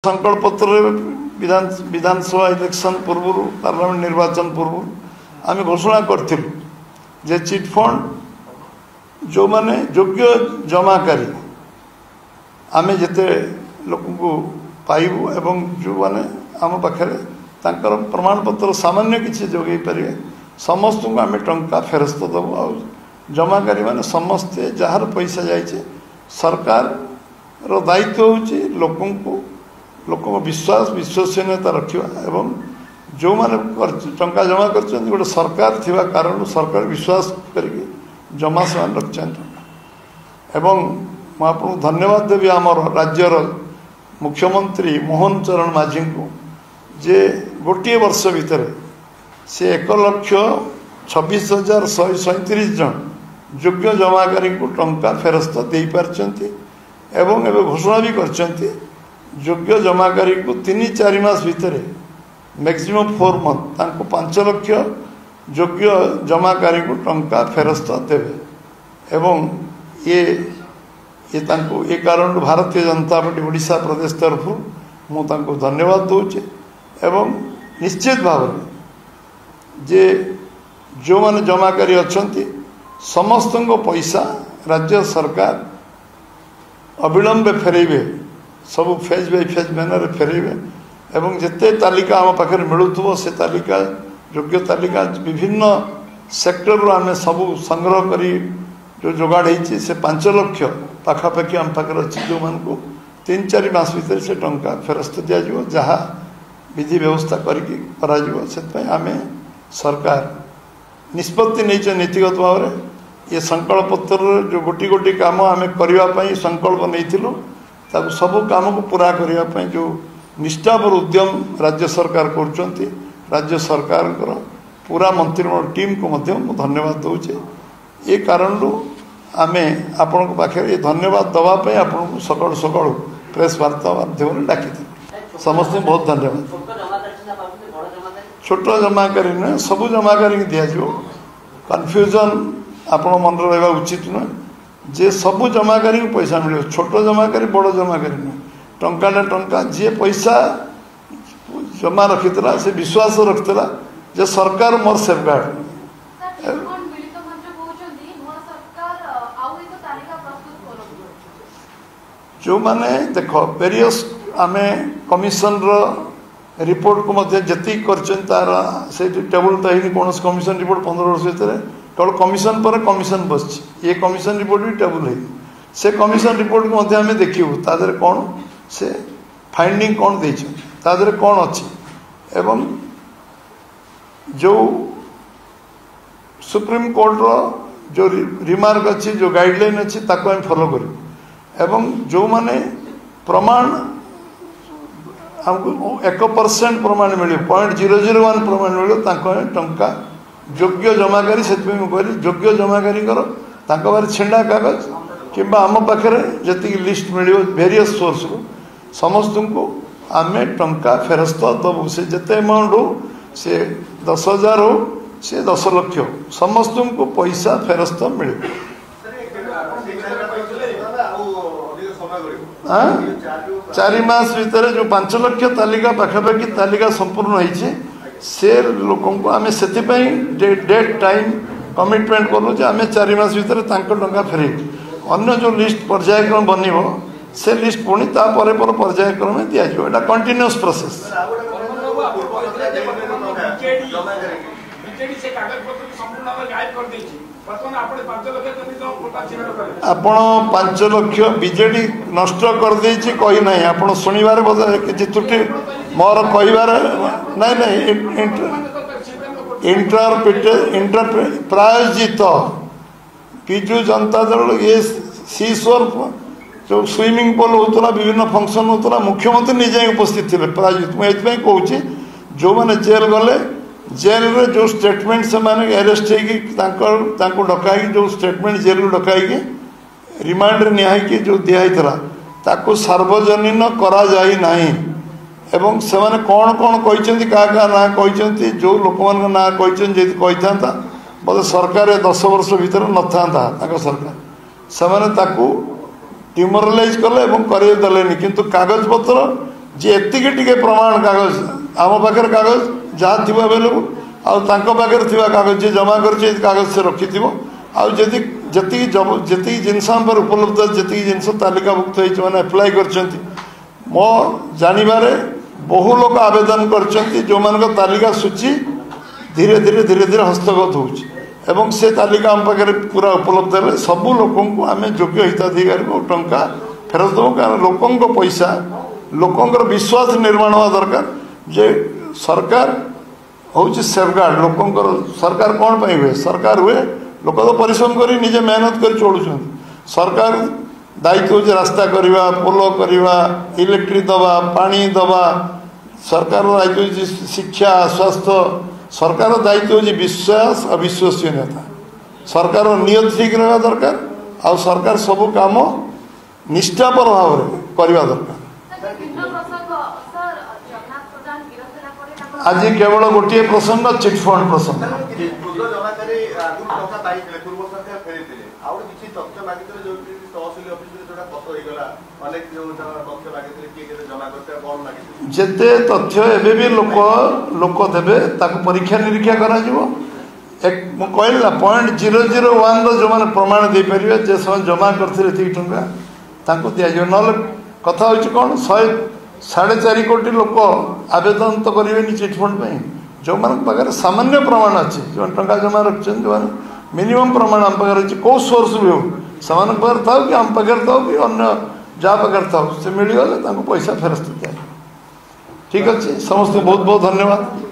संकल्प पत्र विधानसभा इलेक्शन पूर्व पार्लियामेंट निर्वाचन पूर्व आम घोषणा करूँ जे चिटफंड जो माने योग्य जमाकारी आम जिते लोक पाइबू एवं जो माने आम पाखे प्रमाण पत्र सामान्य किसी जोगे पारे समस्त को आम टंका फेरस्त दबू आ जमाकारी माने समस्ते जार पैसा जाइए सरकार रो दायित्व होची लोक विश्वास विश्वसनीयता रखा एवं जो माने टंका जमा कर गोटे सरकार थिबा कारण सरकार विश्वास करके जमा से रखिंट एवं मुझे धन्यवाद देवी आमर राज्यर मुख्यमंत्री मोहन चरण माझी को जे गोटे वर्ष भितर से 1,26,137 जन योग्य जमाकारी को टंका फेरस्त दे पारछंती एवं एवं घोषणा भी करछंती योग्य जमाकारी को 3-4 मास भितर मैक्सिमम 4 मंथ तांको 5 लाख योग्य जमाकारी को टंका फेरस्त देवे एवं ये तांको ए कारण भारतीय जनता पार्टी ओडिशा प्रदेश तरफ मु तांको धन्यवाद दूचे एवं निश्चित भाव जे जो माने जमाकारी अछंती समस्त पैसा राज्य सरकार अविलंबे फेरेबे सब फेज बाय फेज मैनर फेरेबे एवं जिते तालिका आम पाखे मिलूथो से तालिका योग्य तालिका विभिन्न सेक्टर आम सब संग्रह करी जो जोगाड़ होती से 5 लाख पाखापाखि आम पाखे अच्छी जो मान को 3-4 मास भीतर से टंका फेरस्त दिज्व जहाँ विधि व्यवस्था करके आम सरकार निष्पत्ति नहीं नीतिगत भाव में ये संकल्प पत्र जो गोटी गोटी काम आम करने संकल्प नहीं ताकू सब काम को पूरा करने जो निष्ठापर उद्यम राज्य सरकार कर राज्य सरकार पूरा मंत्रिमंडल टीम को मध्य धन्यवाद दूचे ये कारण आम आपण पाखे ये धन्यवाद दवाई आपन को सकाल सकाल प्रेस वार्ता माध्यम डाकी समस्त बहुत धन्यवाद छोट जमाकारी नुहे सब जमाकारी दिज्व कन्फ्यूजन आपण मन रहा उचित नुहे जे सब जमाकारी को पैसा मिले छोट जमाकारी बड़ जमाकारी नुहे टंका ना टंका जी पैसा जमा रखीला से विश्वास रखीला जे सरकार मोर सेफगार्ड जो माने देख वेरियस आम कमिशन रिपोर्ट को मध्य जी कर टेबुल तो है कौन कमिशन रिपोर्ट 15 वर्ष भितर केवल कमिशन पर कमिशन बस ये कमिशन रिपोर्ट भी टेबुल है से कमिशन रिपोर्ट को मध्य आम देखू तादर कौन से फाइंडिंग कौन देर कौन अच्छी एवं जो सुप्रीम कोर्ट रो जो रिमार्क अच्छी जो गाइडलाइन अच्छी ताको हम फॉलो करूँ एवं जो माने प्रमाण हमको 1% प्रमाण मिले 0.001 प्रमाण मिले टंका योग्य जमाकारी से योग्य जमाकारी बारे छेड़ा कागज कि आम पाखे जी लिस्ट मिले वेरियस सोर्स रू समस्त को आम टंका फेरस्त दबू से जिते अमाउंट हो से 10,000 हो से 10 लाख हो समस्त को पैसा फेरस्त मिले 4 मास भितर जो 5 लाख तालिका पाखापाखि तालिका संपूर्ण होती से लोक आम से डेट टाइम कमिटमेंट करूँ आम 4 मास भितर टंका फेर अन्य जो लिस्ट पर्यायक्रम बन से लिस्ट पुणी पर्यायक्रम में दिज्व एटा कंटिन्यूअस प्रोसेस आपण 5 लाख बीजेडी नष्ट कर देछि कही नहीं आपण सुनिबार कि त्रुटि मोर कहिबार नहीं प्रायोजित विजु जनता दल ये सीश्वर जो स्विमिंग पूल होता विभिन्न फंक्शन होता मुख्यमंत्री निजे उपस्थित थे प्रायोजित मुझे कहूँ जो मैंने जेल गले जेल रे जो स्टेटमेंट से माने अरेस्ट हो डकाई जो स्टेटमेंट जेल डकाई रिमांड रे निहाई जो दिखाई ताको सार्वजनीन करा जाई नहीं एवं से माने कौन कौन कहते क्या ना कहते जो लोक मान ना कहते था बोले सरकार 10 वर्ष भीतर न था सरकार से डिमोरालाइज कले करेदेलेनि किंतु कागज पत्र जे एतिके टिके प्रमाण कागज आम पाखे कागज जहाँ थी अवेलेबल आगे थी कागज जी जमा कर कागज से रखि जी जिनस उपलब्ध जी जिनस तालिकाभुक्त होने एप्लाय कर मो जानवे बहु लोग आवेदन कर जो मान तालिका सूची धीरे धीरे धीरे धीरे हस्तगत हो से तालिका आम पाखे पूरा उपलब्ध है सबू लोक आम योग्य हिताधिकारी को टंका फेरत देव कारण लोकों पैसा लोकों विश्वास निर्माण हवा दरकार जे सरकार हूँ सेफगार्ड लोकों सरकार कौन पर हुए सरकार हुए लोक तो परिश्रम कर निजे मेहनत कर चलुं सरकार दायित्व हूँ रास्ता करवा पोल करवा इलेक्ट्रिक दवा पानी दवा सरकार दायित्व हूँ शिक्षा स्वास्थ्य सरकार दायित्व हूँ विश्वास अविश्वसनीयता सरकार नियत ठीक रहा दरकार आ सरकार सब काम निष्ठापर भाव करवा दरकार आज केवल गोटे प्रसंग चिटफंड प्रसंग जेते तथ्य एबे भी लोक देवे परीक्षा निरीक्षा करा एक कहला 0.001 जो मैंने प्रमाण दे पारे जे समय जमा करते टंका दि ना कथा हूँ कौन 4.5 कोटी लोक आवेदन तो करेंगे चिटफंड जो पाखे सामान्य प्रमाण अच्छे जो टंका जमा रखते जो मिनिमम प्रमाण आम पाखे अच्छे कौ सोर्स भी हो पाखे था कि आम पाखे था कि अन्य जहाँ पाखे था से मिलगले पैसा फेरस्त दिया ठीक अच्छे समस्त बहुत बहुत धन्यवाद।